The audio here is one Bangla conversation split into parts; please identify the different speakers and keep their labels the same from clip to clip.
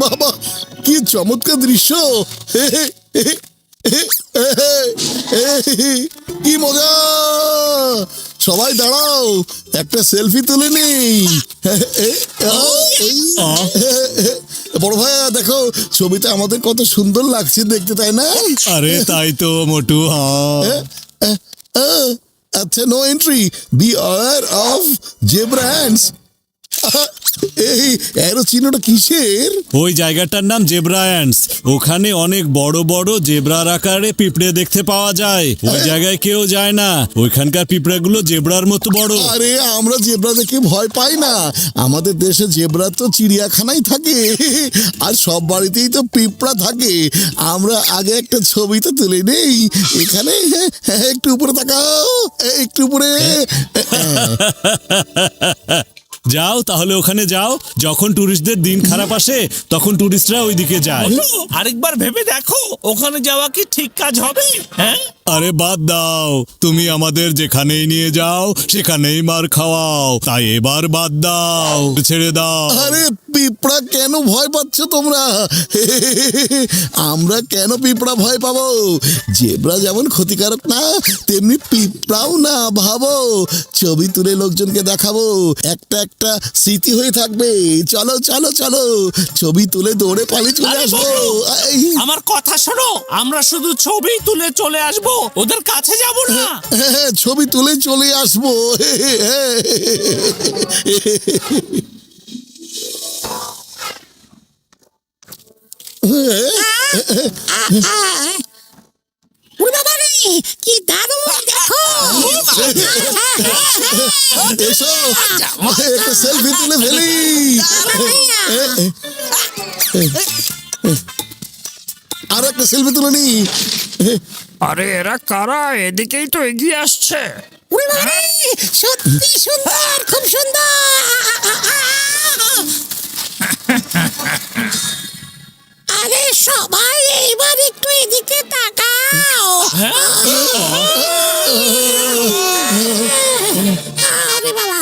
Speaker 1: বাবা, কি চমৎকার দৃশ্য! কি মজা! সবাই দাঁড়াও, একটা সেলফি তুলে নেই। বড় ভাইয়া দেখো, ছবিটা আমাদের কত সুন্দর লাগছে দেখতে, তাই না?
Speaker 2: আরে তাই তো মোটু।
Speaker 1: আচ্ছা, no entry, be aware of zebra hands. এই অ্যারো চিহ্নটা কিসের?
Speaker 2: ওই জায়গাটার নাম জেব্রায়ান্টস। ওখানে অনেক বড় বড় জেব্রার আকারে পিঁপড়ে দেখতে পাওয়া যায়। ওই জায়গায় কেউ যায় না। ওইখানকার পিঁপড়েগুলো জেব্রার মতো বড়।
Speaker 1: আরে আমরা জেব্রা দেখে ভয় পাই না। আমাদের দেশে জেব্রা তো চিড়িয়াখানায় থাকে, আর সব বাড়িতেই তো পিঁপড়া থাকে। আমরা আগে একটা ছবিটা তুলে নেই এখানে। একটু উপরে তাকাও, একটু উপরে।
Speaker 2: যাও তাহলে ওখানে যাও। যখন টুরিস্টদের দিন খারাপ আসে তখন টুরিস্টরা ওইদিকে যায়।
Speaker 3: আরেকবার ভেবে দেখো, ওখানে যাওয়া কি ঠিক কাজ হবে? হ্যাঁ,
Speaker 2: আরে বাদ দাও, তুমি আমাদের যেখানেই নিয়ে যাও সেখানেই মার খাওয়াও। তাই এবার বাদ দাও, ছেড়ে দাও।
Speaker 1: আরে পিঁপড়া কেন ভয় পাচ্ছ তোমরা? আমরা কেন পিঁপড়া ভয় পাবো? জেব্রা যেমন ক্ষতিকারক না, তেমনি পিঁপড়াও না। ভাবো, ছবি তুলে লোকজনকে দেখাবো, একটা একটা স্মৃতি হয়ে থাকবে। চলো চলো চলো, ছবি তুলে দৌড়ে পালিয়ে চলে
Speaker 3: আরে
Speaker 1: আসবো।
Speaker 3: আমার কথা শোনো, আমরা শুধু ছবি তুলে চলে আসবো, ওদের কাছে যাব না।
Speaker 1: হ্যাঁ, ছবি তুলে চলে আসবো।
Speaker 4: কি দারুণ দেখো!
Speaker 1: এসো, একটা সেলফি তুলে ফেলি। আর একটা সেলফি তুলে নি।
Speaker 3: আরে এরা কারা? এদিকেই তো এগিয়ে আসছে।
Speaker 4: উড়ে বাবারে, সত্যি সুন্দর, খুব সুন্দর! আরে সবাই এইবার একটু এদিকে তাকাও। আরে বাবা,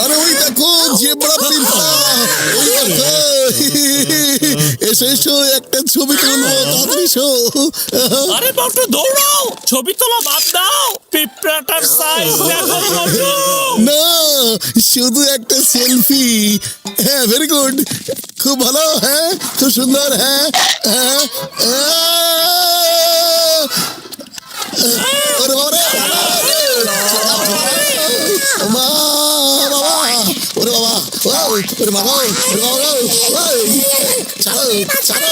Speaker 1: আরে ওই দেখো জেব্রা পিঁপড়া, ওই দেখো। এসো এসো, একটা ছবি তুলবো, তাড়াতাড়ি এসো।
Speaker 3: আরে বটু দৌড়াও, ছবি তোলা বাদ দাও, পিঁপড়াটার সাইজ দেখো বটু।
Speaker 1: না, শুধু একটা সেলফি। হ্যাঁ, ভেরি গুড, খুব ভালো। হ্যাঁ, খুব সুন্দর। হ্যাঁ, হ্যাঁ, ওরে বাবারে, মা, বাবা, ওরে বাবা, ওরে বাবা, ওরে বাবা, ছাড়ো ছাড়ো,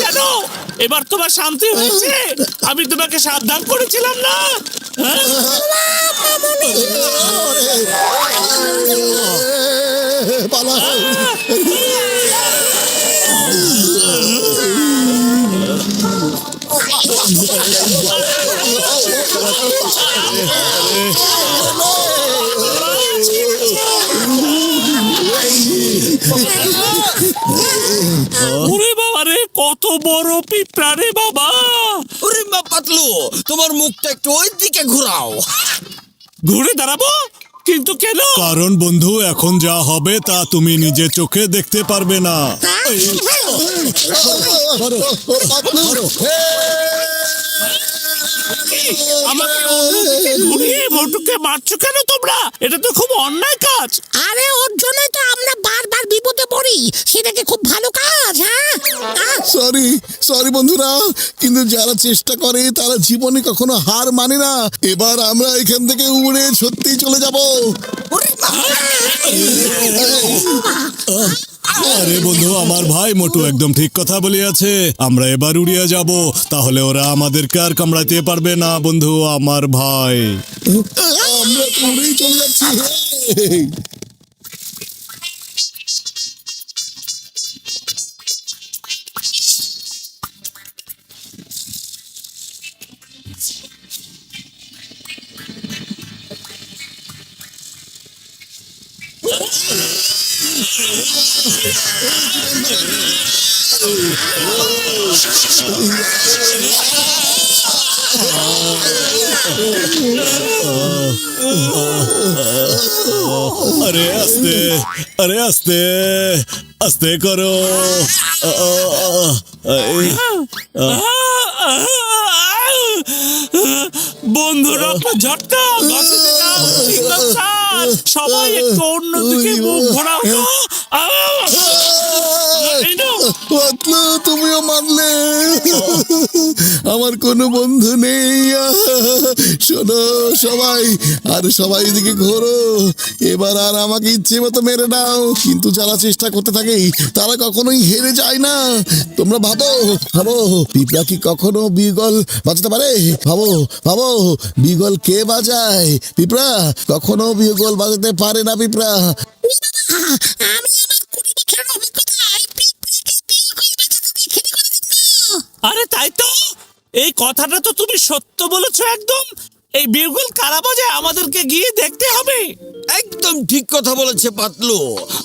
Speaker 3: কেন এবার তোমার শান্তি হয়েছে? আমি তোমাকে সাবধান করেছিলাম না?
Speaker 1: পালা।
Speaker 3: ওরে বাবা রে, কত বড় পিঁপড়া রে বাবা!
Speaker 5: ওরে পাতলু, তোমার মুখটা একটু ওই দিকে ঘোরাও।
Speaker 3: ঘুরে দাঁড়াবো? কিন্তু কেন?
Speaker 2: কারণ বন্ধু, এখন যা হবে তা তুমি নিজের চোখে দেখতে পারবে না।
Speaker 3: আমাকে অন্যদিকে ঘুরিয়ে মোটুকে মারছো কেন তোমরা? এটা তো খুব অন্যায় কাজ।
Speaker 4: আরে ওর জন্যই তো আমরা বারবার বিপদে পড়ি। সেটাকে খুব ভালো কাজ। হ্যাঁ,
Speaker 1: সরি সরি বন্ধুরা, কিন্তু যারা চেষ্টা করে তারা জীবনে কখনো হার মানে না। এবার আমরা এখান থেকে উড়ে সত্যি চলে যাব।
Speaker 2: আরে বন্ধু, আমার ভাই মোটু একদম ঠিক কথা বলিয়াছে। আমরা এবার উড়িয়া যাব, তাহলে ওরা আমাদেরকে আর কামড়াতে পারবে না। বন্ধু আমার ভাই,
Speaker 1: আমরা তো উড়েই চলে যাচ্ছি।
Speaker 2: আরে আস্তে, আরে আস্তে, আস্তে করো।
Speaker 3: বন্ধুরা আপনার ঝটকা গাছে যাও, সিগন্যাল ছাড়। সবাই একটু অন্যদিকে মুখ ঘোরাও তো। এই নাও।
Speaker 1: পাতলু, তুমিও মানলে। আমার কোনো বন্ধু নেই। শোনো সবাই, আর সবাই এদিকে ঘোরো। এবার আর আমাকে ইচ্ছে মতো মেরে নাও, কিন্তু যারা চেষ্টা করতে থাকে তারা কখনোই হেরে যায় না। তোমরা ভাবো ভাবো, পিঁপড়া কি কখনো বিগল বাজাতে পারে? ভাবো ভাবো, বিগল কে বাজায়? পিঁপড়া কখনো বিগল বাজাতে পারে না। পিঁপড়া
Speaker 4: আমি আমার 20 বছরের অভিজ্ঞতায় পিঁপড়েকে বিয়ে করে বাঁচাতে দেখিনি কোনোদিন গো।
Speaker 3: আরে তাই তো, এই কথাটা তো তুমি সত্য বলেছো একদম। এই বিউগল কারা বাজায় আমাদেরকে গিয়ে দেখতে হবে।
Speaker 5: একদম ঠিক কথা বলেছে পাতলু,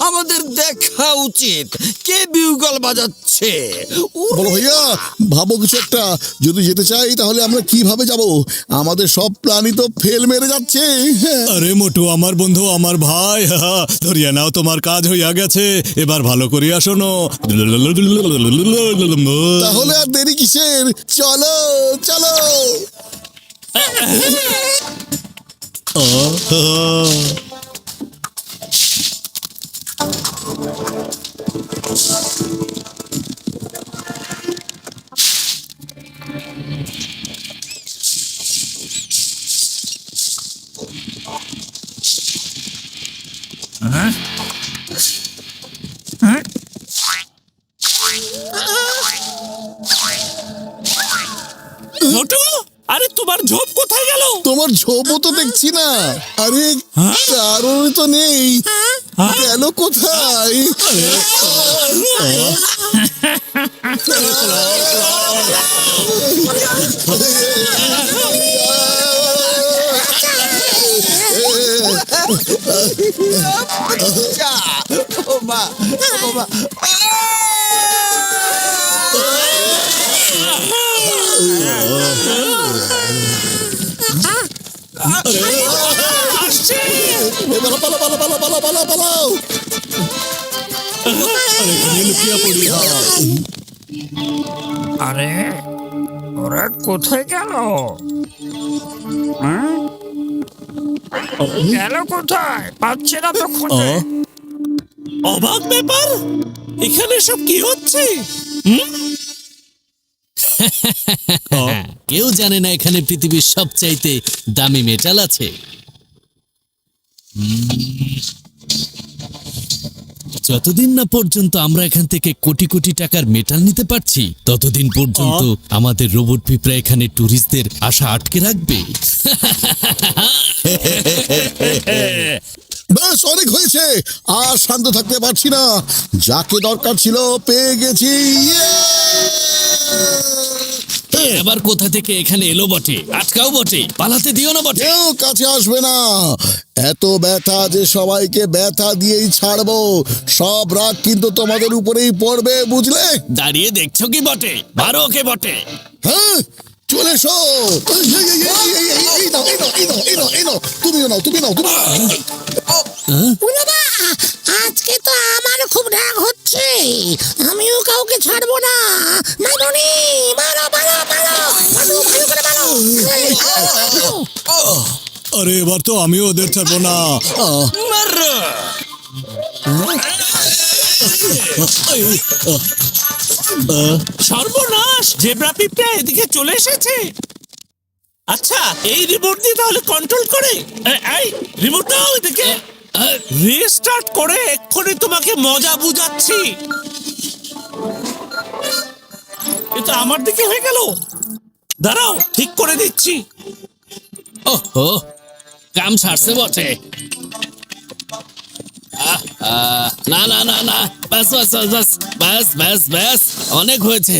Speaker 5: আমাদের দেখা উচিত কে বিউগল বাজাচ্ছে।
Speaker 1: বলো ভাইয়া, ভাবো কিছু একটা। যদি যেতে চাই তাহলে আমরা কিভাবে যাব? আমাদের সব প্ল্যানই তো ফেল মেরে যাচ্ছে। হ্যাঁ।
Speaker 2: আরে মোটু, আমার বন্ধু, আমার ভাই, ধরিয়া নাও, তোমার কাজ হইয়া গেছে। এবার ভালো করিয়া শোনো।
Speaker 1: তাহলে আর দেরি কিসের? চলো চলো।
Speaker 3: মোটু, আরে তোমার ঝোপ কোথায় গেল?
Speaker 1: তোমার ঝোপও তো দেখছি না। আরে কারোর তো নেই। গেল কোথায়?
Speaker 5: ও মা, ও মা।
Speaker 3: আসছে।
Speaker 1: পালাও পালাও পালাও পালাও পালাও পালাও পালাও।
Speaker 2: লুকিয়া পড়ি।
Speaker 3: আরে ওরা কোথায় গেল? গেল কোথায়? পাচ্ছে না তো খুঁজে। অবাক ব্যাপার, এখানে সব কি হচ্ছে?
Speaker 6: কেউ জানে না এখানে পৃথিবীর সবচাইতে দামি মেটাল আছে। যতদিন না পর্যন্ত আমরা এখান থেকে কোটি কোটি টাকার মেটাল নিতে পারছি, ততদিন পর্যন্ত আমাদের রোবট পিঁপড়া এখানে টুরিস্টদের আশা আটকে রাখবে।
Speaker 1: ব্যাস, অনেক হয়েছে। আর শান্ত থাকতে পারছি না। যাকে দরকার ছিল পেয়ে গেছি।
Speaker 6: আবার কোথা থেকে এখানে এলো বটে, আটকাও বটে, পালাতে দিও না বটে।
Speaker 1: কেউ কাছে আসবে না। এত ব্যথা যে সবাইকে ব্যথা দিয়েই ছাড়বো। সব রাগ কিন্তু তোমাদের উপরেই পড়বে, বুঝলে?
Speaker 6: দাঁড়িয়ে দেখছো কি বটে, মারো ওকে বটে।
Speaker 1: হ্যাঁ, চলে এসো। এই নাও, এই নাও, এই নাও, এই নাও, এই নাও। তুমিও নাও, তুমি নাও, তুমি নাও।
Speaker 4: বাবা, আজকে তো আমারও খুব রাগ হচ্ছে। আমিও কাউকে ছাড়বো না। মারুনি, মারো মারো মারো মারো, ভালো করে মারো।
Speaker 2: আরে এবার তো আমিও ওদের ছাড়বো না।
Speaker 3: সর্বনাশ, জেব্রা পিঁপড়া এদিকে চলে এসেছে। আচ্ছা, এই রিমোট দিয়ে তাহলে কন্ট্রোল করে। এই রিমোট দাও এদিকে। রিস্টার্ট করে এক্ষুনি তোমাকে মজা বুঝাচ্ছি। এটা আমার দিকে হয়ে গেল। দাঁড়াও, ঠিক করে দিচ্ছি।
Speaker 6: ওহো, কাম ছাড়ছে বটে। না না না না, ব্যাস ব্যাস ব্যাস ব্যাস ব্যাস ব্যাস ব্যাস, অনেক হয়েছে।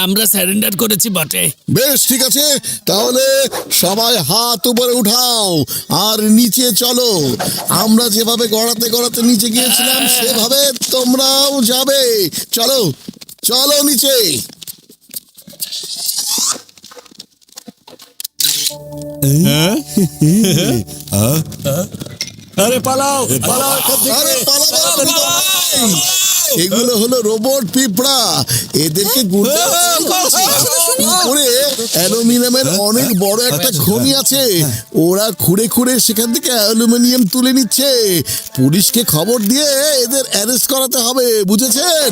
Speaker 6: আমরা স্যারেন্ডার করেছি বটে।
Speaker 1: বেশ ঠিক আছে, তাহলে সবাই হাত উপরে উঠাও আর নিচে চলো। আমরা যেভাবে গড়াতে গড়াতে নিচে গিয়েছিলাম সেভাবে তোমরাও যাবে। চলো চলো নিচে।
Speaker 2: আরে পালাও পালাও এখান থেকে।
Speaker 1: আরে পালাবার কোনো নেই। এগুলো হলো রোবট পিঁপড়া, এদেরকে গুড়তে উপরে অ্যালুমিনিয়ামের অনেক বড় একটা খনি আছে, ওরা খুঁড়ে খুঁড়ে সেখান থেকে অ্যালুমিনিয়াম তুলে নিচ্ছে। পুলিশকে খবর দিয়ে এদের অ্যারেস্ট করাতে হবে, বুঝেছেন?